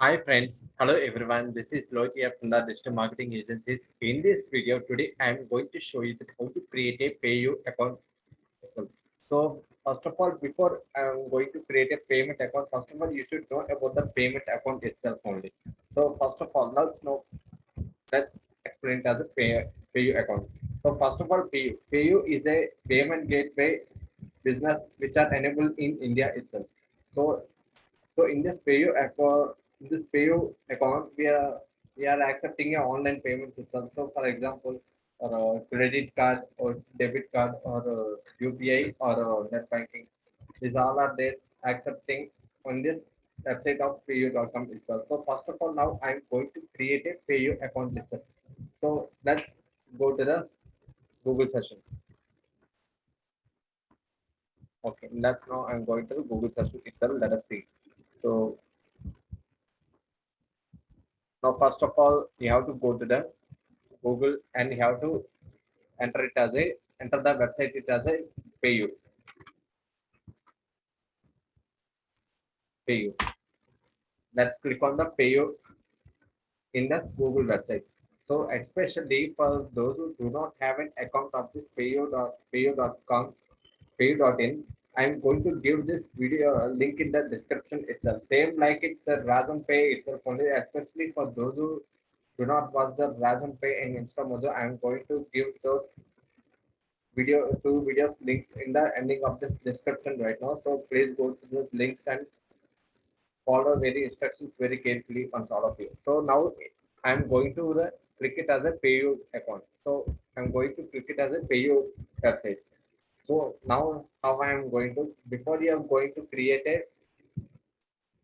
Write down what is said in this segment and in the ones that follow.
Hi friends, hello everyone. This is Loit here from the Digital Marketing Agencies. In this video today, I am going to show you how to create a PayU account. So first of all, before I am going to create a payment account, first of all, you should know about the payment account itself only. So first of all, let's explain it as a PayU account. So first of all, PayU is a payment gateway business which are enabled in India itself. So in this PayU account, we are accepting a online payment system. So for example, or a credit card or debit card or UPI or net banking, these all are there accepting on this website of payu.com itself. So first of all, now I'm going to create a PayU account itself. So let's go to the Google session. Okay, that's now I'm going to the Google session itself. Let us see. So now first of all, you have to go to the Google and you have to enter the website it as a payu. Let's click on the payu in the Google website. So especially for those who do not have an account of this payu.com, payu.in, I'm going to give this video link in the description itself. Same like it's a Razam Pay itself only, especially for those who do not watch the Razam Pay in Instamojo. I'm going to give those two videos links in the ending of this description right now. So please go to the links and follow very instructions very carefully once all of you. So now I'm going to click it as a PayU account. So I'm going to click it as a PayU website. So now how I'm going to, before you are going to create a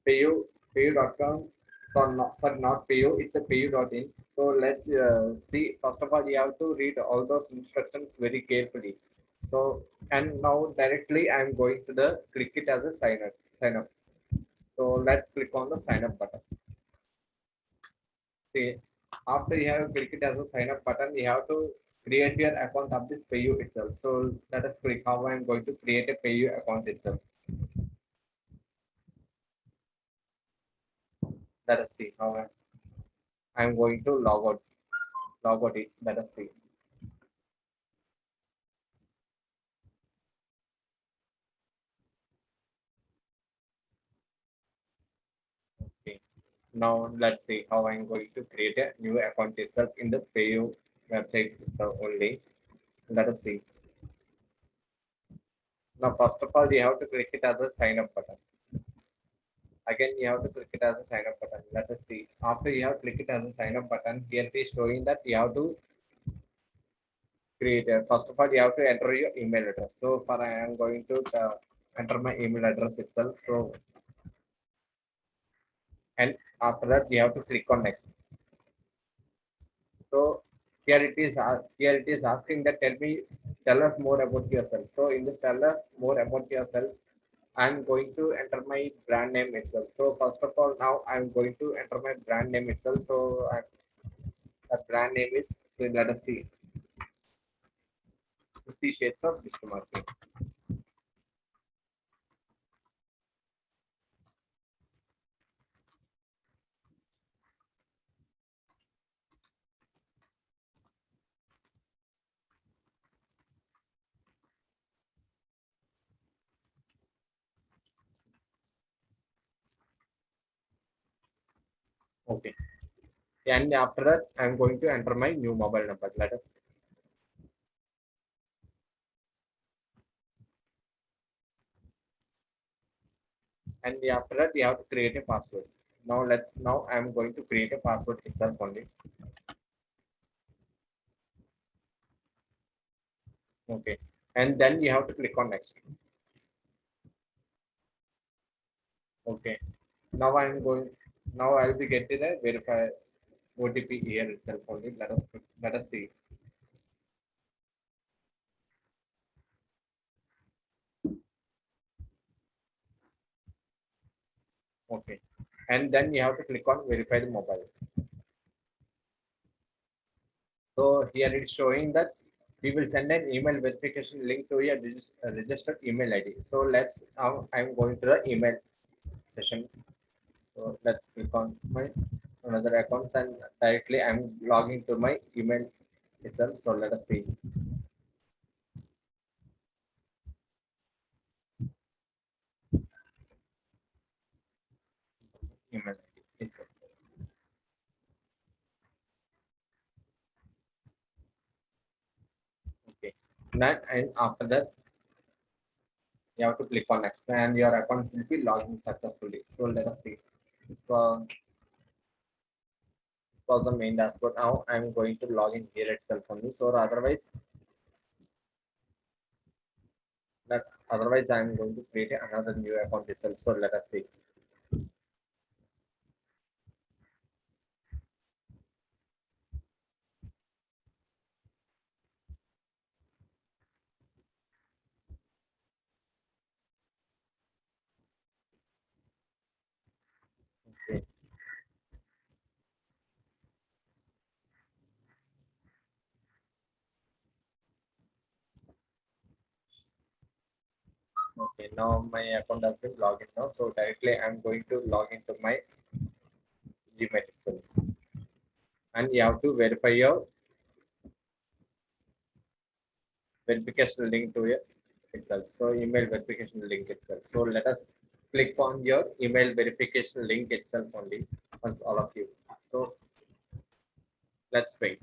payu.com. So not, sorry, not payu, it's a payu.in. So let's see. First of all, you have to read all those instructions very carefully. So and now directly I'm going to the click it as a sign up. So let's click on the sign up button. See, after you have clicked it as a sign up button, you have to create your account of this payu itself. So let us click how I'm going to create a payu account itself. Let us see how I'm going to log out it. Let us see. Okay. Now let's see how I'm going to create a new account itself in the payu website itself only. Let us see. Now first of all, you have to click it as a sign up button. Again, you have to click it as a sign up button. Let us see. After you have clicked it as a sign up button, here it is showing that you have to create a, first of all, you have to enter your email address. So for I am going to enter my email address itself. So and after that, you have to click on next. So here it is asking that tell us more about yourself. So in this tell us more about yourself, I'm going to enter my brand name itself. So first of all, now I'm going to enter my brand name itself. So the brand name is, so let us see, 50 Shades of Digital Marketing. Okay. And after that, I'm going to enter my new mobile number. Let us, and after that, you have to create a password. Now I'm going to create a password itself only. Okay. And then you have to click on next. Okay. Now I'm going, now I'll be getting a verify OTP here itself only. Let us see. Okay. And then you have to click on verify the mobile. So here it's showing that we will send an email verification link to your registered email ID. So let's now I'm going to the email session. So let's click on my another accounts and directly I'm logging to my email itself. So let us see email itself. Okay. That and after that you have to click on next and your account will be logged in successfully. So let us see. This was the main dashboard. Now I'm going to log in here itself only. So otherwise that otherwise I'm going to create another new account itself. So let us see. Okay. Okay. Now my account has been logged in now. So directly I'm going to log into my Gmail itself. And you have to verify your verification link to it itself. So email verification link itself. So let us click on your email verification link itself only once all of you. So let's wait.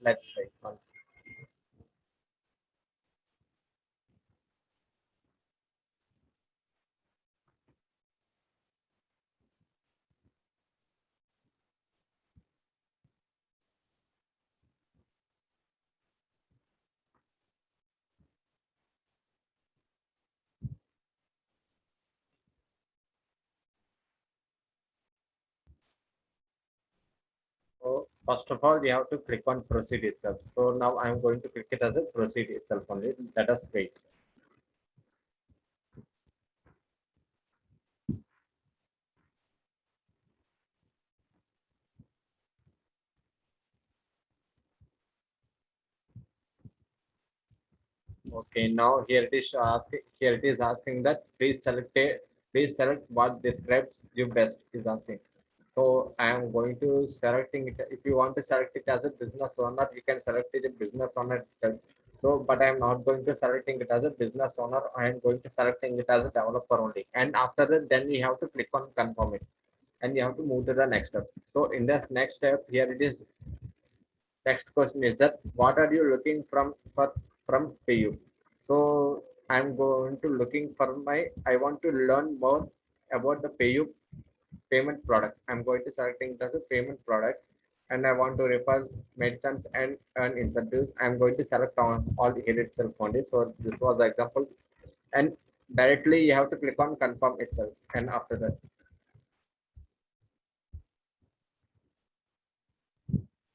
Let's wait once. So first of all, you have to click on proceed itself. So now I'm going to click it as a proceed itself only. Let us wait. Okay, now here it is asking that please select what describes you best is asking. So I am going to selecting it. If you want to select it as a business owner, you can select it as a business owner itself. So, but I am not going to selecting it as a business owner. I am going to selecting it as a developer only. And after that, then you have to click on confirm it, and you have to move to the next step. So in this next step, here it is. Next question is that what are you looking from PayU? So I'm going to looking for my. I want to learn more about the PayU payment products. I'm going to selecting the payment products, and I want to refer merchants and earn incentives. I'm going to select on all here itself only. So this was the example, and directly you have to click on confirm itself, and after that,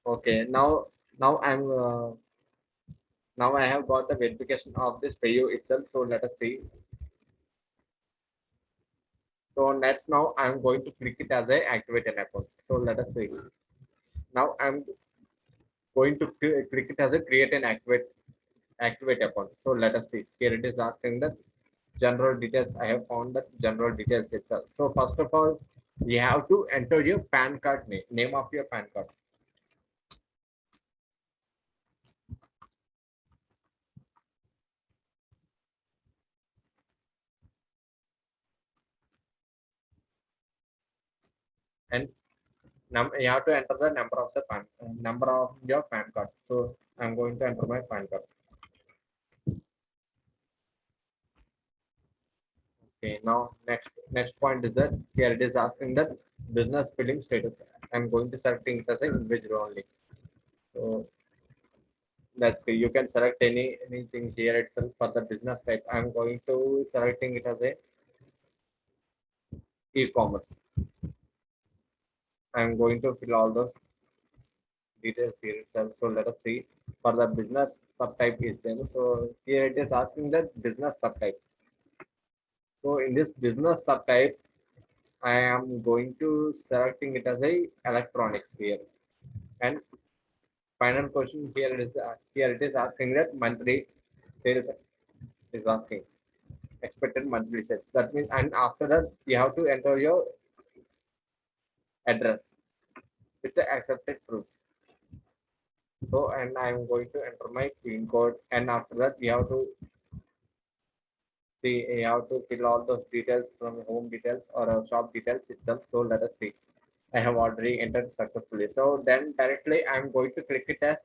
okay. Now now I have got the verification of this PayU itself. So let us see. So next now I'm going to click it as a activate an account. So let us see. Now I'm going to click it as a create an activate account. So let us see. Here it is asking the general details. I have found the general details itself. So first of all, you have to enter your PAN card name of your PAN card. And you have to enter the number of the number of your PAN card. So I'm going to enter my PAN card. Okay, now next point is that here it is asking that business billing status. I'm going to selecting it as an individual only. So that's okay. You can select anything here itself for the business type. I'm going to selecting it as a e-commerce. I'm going to fill all those details here itself. So let us see for the business subtype is then. So here it is asking that business subtype. So in this business subtype, I am going to selecting it as a electronics here. And Final question here it is here it is asking that monthly sales is asking expected monthly sales. That means, and after that you have to enter your address with the accepted proof. So, and I am going to enter my PIN code, and after that we have to see, you have to fill all those details from home details or shop details itself. So let us see. I have already entered successfully. So then directly I'm going to click it as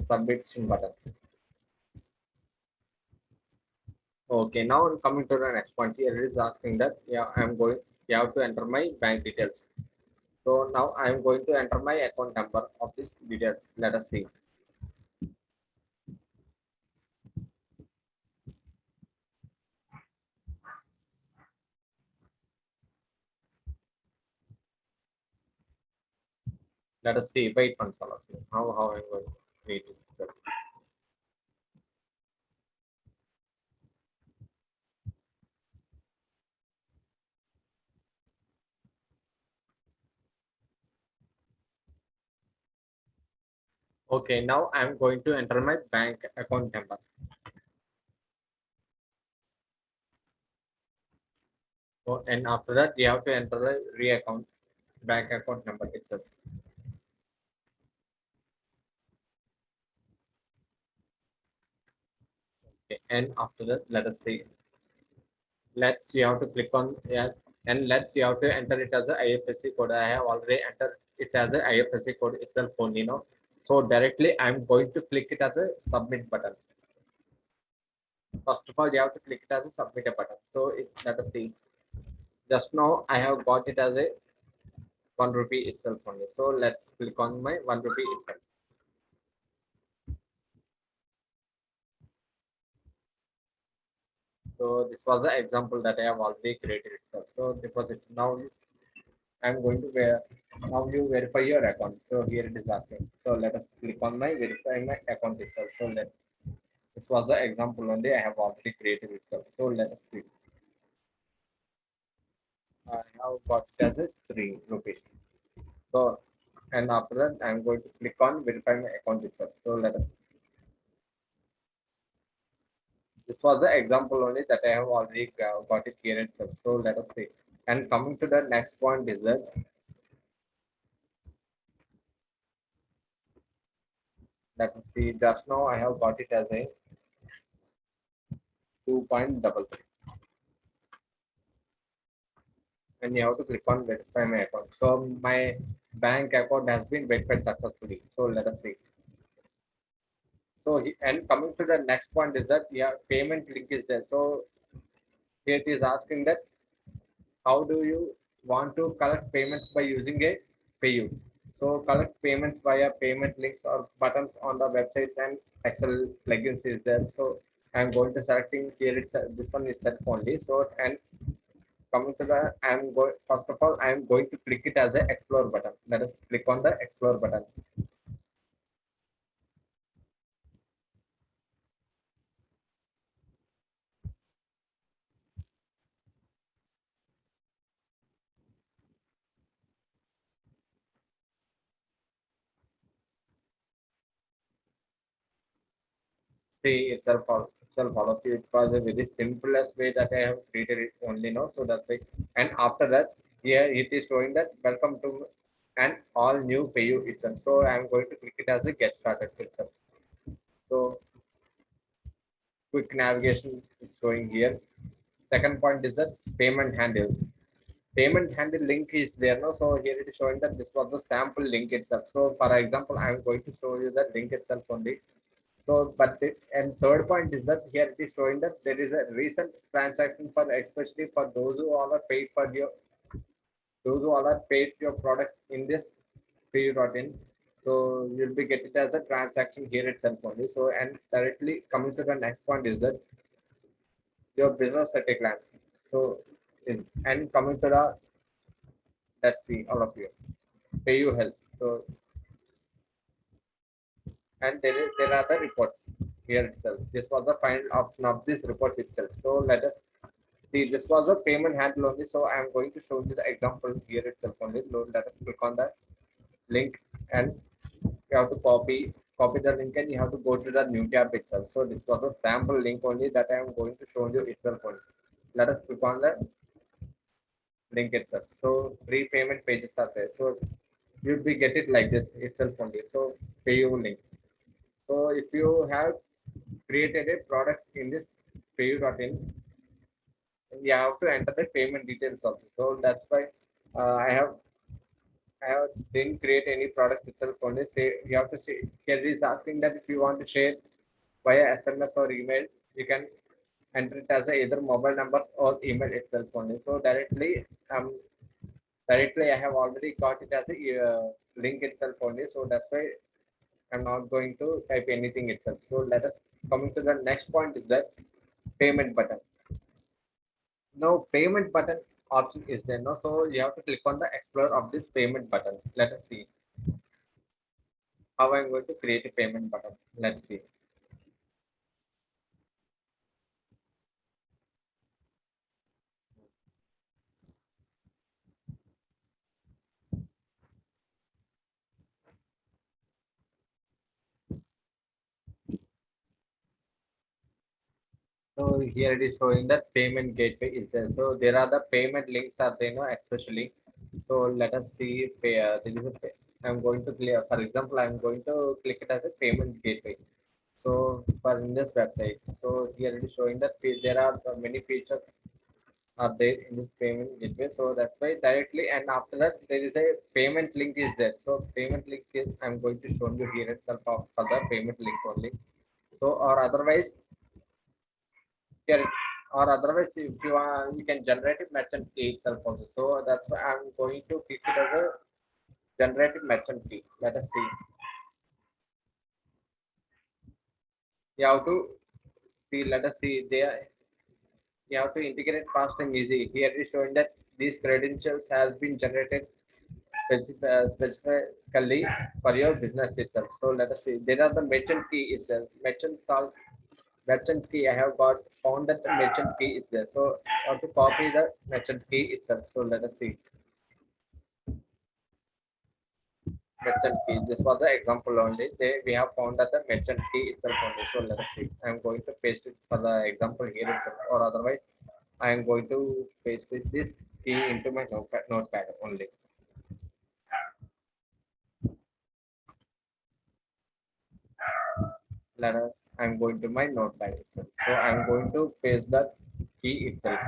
submission button. Okay, now I'm coming to the next point. Here it is asking that you have to enter my bank details. So now I'm going to enter my account number of these details. Let us see. Let us see. Wait one second. How I'm going to create it. So, okay, now I'm going to enter my bank account number. So, and after that, you have to enter the re-account bank account number itself. Okay, and after that, let us see. Let's you have to click on yeah, and let's you have to enter it as a IFSC code. I have already entered it as a IFSC code itself only now. So directly, I'm going to click it as a submit button. First of all, you have to click it as a submit a button. So let us see. Just now, I have got it as a 1 rupee itself only. So let's click on my 1 rupee itself. So this was the example that I have already created itself. So deposit now I'm going to now you verify your account. So here it is asking. So let us click on my verify my account itself. So this was the example only I have already created itself. So let us see. I have got it as a 3 rupees. So and after that I'm going to click on verify my account itself. So let us this was the example only that I have already got it here itself. So let us see. And coming to the next point is that let us see. Just now I have got it as a 2.33, and you have to click on verify my account. So my bank account has been verified successfully. So let us see. So and coming to the next point is that yeah, payment link is there. So here it is asking that how do you want to collect payments by using a PayU? So collect payments via payment links or buttons on the websites and Excel plugins is there. So I'm going to selecting here it's this one itself only. So and coming to the I'm going first of all I'm going to click it as a explore button. Let us click on the explore button. See itself all of you. It was a very simplest way that I have created it only now. So that's like and after that here it is showing that welcome to an all new PayU itself. So I'm going to click it as a get started itself. So quick navigation is showing here. Second point is that payment handle. Payment handle link is there now. So here it is showing that this was the sample link itself. So for example, I'm going to show you the link itself only. So, and third point is that here it is showing that there is a recent transaction for especially for those who all are paid for your those who all are paid your products in this pay.in. So you'll be getting it as a transaction here itself only. So and directly coming to the next point is that your business at a glance. So and coming to the let's see all of you pay you help. So and there are the reports here itself. This was the final option of this report itself. So let us see. This was a payment handle only. So I am going to show you the example here itself only. So let us click on the link and you have to copy copy the link and you have to go to the new tab itself. So this was a sample link only that I am going to show you itself only. Let us click on the link itself. So three payment pages are there. So you'll be get it like this itself only. So pay you link. So if you have created a products in this payu.in, you have to enter the payment details also. So that's why I have didn't create any products itself only. Say you have to say here it is asking that if you want to share via SMS or email, you can enter it as a either mobile numbers or email itself only. So directly I have already got it as a link itself only. So that's why I'm not going to type anything itself. So let us coming to the next point is that payment button. Now payment button option is there. No, so you have to click on the explorer of this payment button. Let us see how I'm going to create a payment button. Let's see. So here it is showing that payment gateway is there. So there are the payment links are there, no, especially. So let us see. There is a I'm going to clear. For example, I'm going to click it as a payment gateway. So for in this website, so here it is showing that there are many features are there in this payment gateway. So that's why directly and after that there is a payment link is there. So payment link is I'm going to show you here itself for the payment link only. So or otherwise here or otherwise if you want you can generate a merchant key itself also. So that's why I'm going to click it as a generated merchant key. Let us see. You have to see. Let us see there. You have to integrate fast and easy. Here it is showing that these credentials has been generated specifically for your business itself. So let us see. There are the merchant key is there. Merchant key. I have got found that the merchant key is there. So I have to copy the merchant key itself. So let us see. Merchant key. This was the example only. We have found that the merchant key itself only. So let us see. I am going to paste it for the example here itself, or otherwise, I am going to paste this key into my notepad only. Let us. I am going to my notepad itself. So I am going to paste the key itself.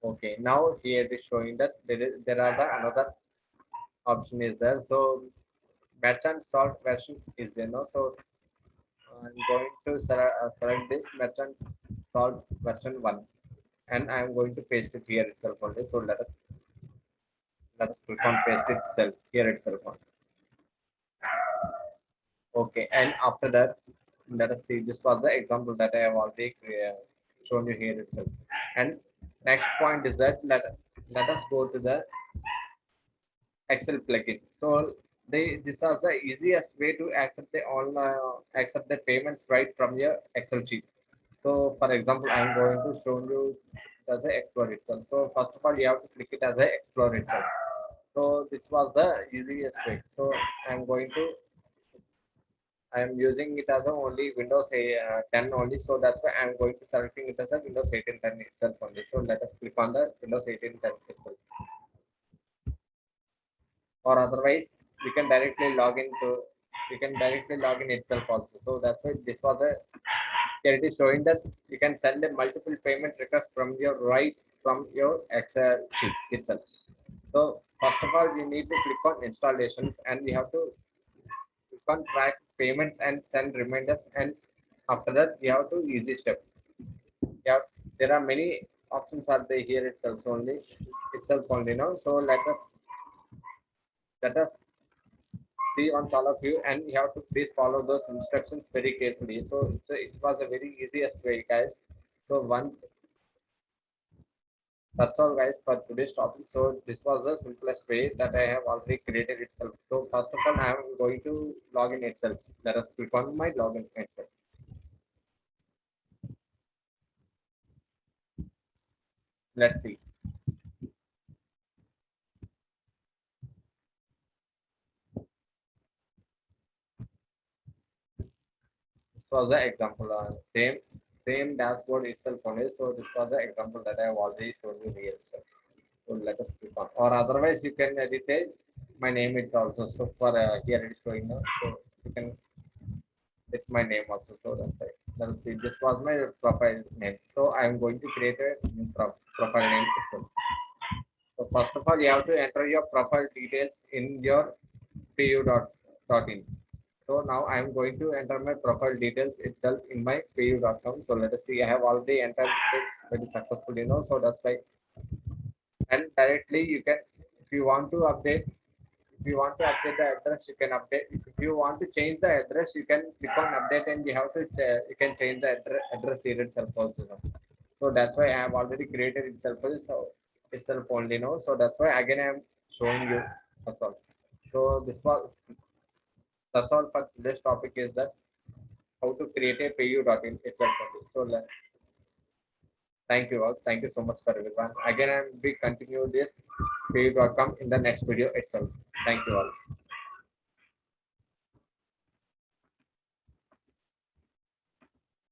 Okay. Now here it is showing that there are the another option is there. So merchant salt version is there. No. So I'm going to select this merchant salt version 1 and I'm going to paste it here itself only. So let us click on paste itself here itself only. Okay, and after that, let us see. This was the example that I have already shown you here itself. And next point is that let us go to the Excel plugin. So these are the easiest way to accept the online accept the payments right from your Excel sheet. So for example, I'm going to show you as a Explorer itself. So first of all, you have to click it as a Explorer itself. So this was the easiest way. So I'm going to I am using it as a only Windows 10 only. So that's why I'm going to selecting it as a Windows 18 10 itself only. So let us click on the Windows 18 10 itself. Or otherwise we can directly log in itself also. So that's why this was a here it is showing that you can send a multiple payment request from your right from your Excel sheet itself. So first of all, you need to click on installations and we have to click on track payments and send reminders. And after that, you have to easy step. Yeah, there are many options are there here itself only now. So let us see on all of you and you have to please follow those instructions very carefully. So it was a very easiest way, guys. So one that's all guys for today's topic. So this was the simplest way that I have already created itself. So first of all, I am going to log in itself. Let us click on my login itself. Let's see. this was the example. Same dashboard itself only. So this was the example that I have already shown you here. So let us click on. Or otherwise, you can edit it. My name is also. So for here it is showing now. So you can it's my name also. So that's right. Let's see. This was my profile name. So I'm going to create a new profile name itself. So first of all, you have to enter your profile details in your payu.in. So now I'm going to enter my profile details itself in my payu.com. So let us see. I have already entered it very successfully now. So that's why. And directly you can, if you want to update, if you want to update the address, you can update. If you want to change the address, you can click on update and you have to you can change the address here itself also. So that's why I have already created itself. So itself only now. So that's why again I am showing you. That's all. So this was that's all for this topic is that how to create a payu.in itself only. So thank you all. Thank you so much for everyone. Again, I will be continue this payu.com in the next video itself. Thank you all.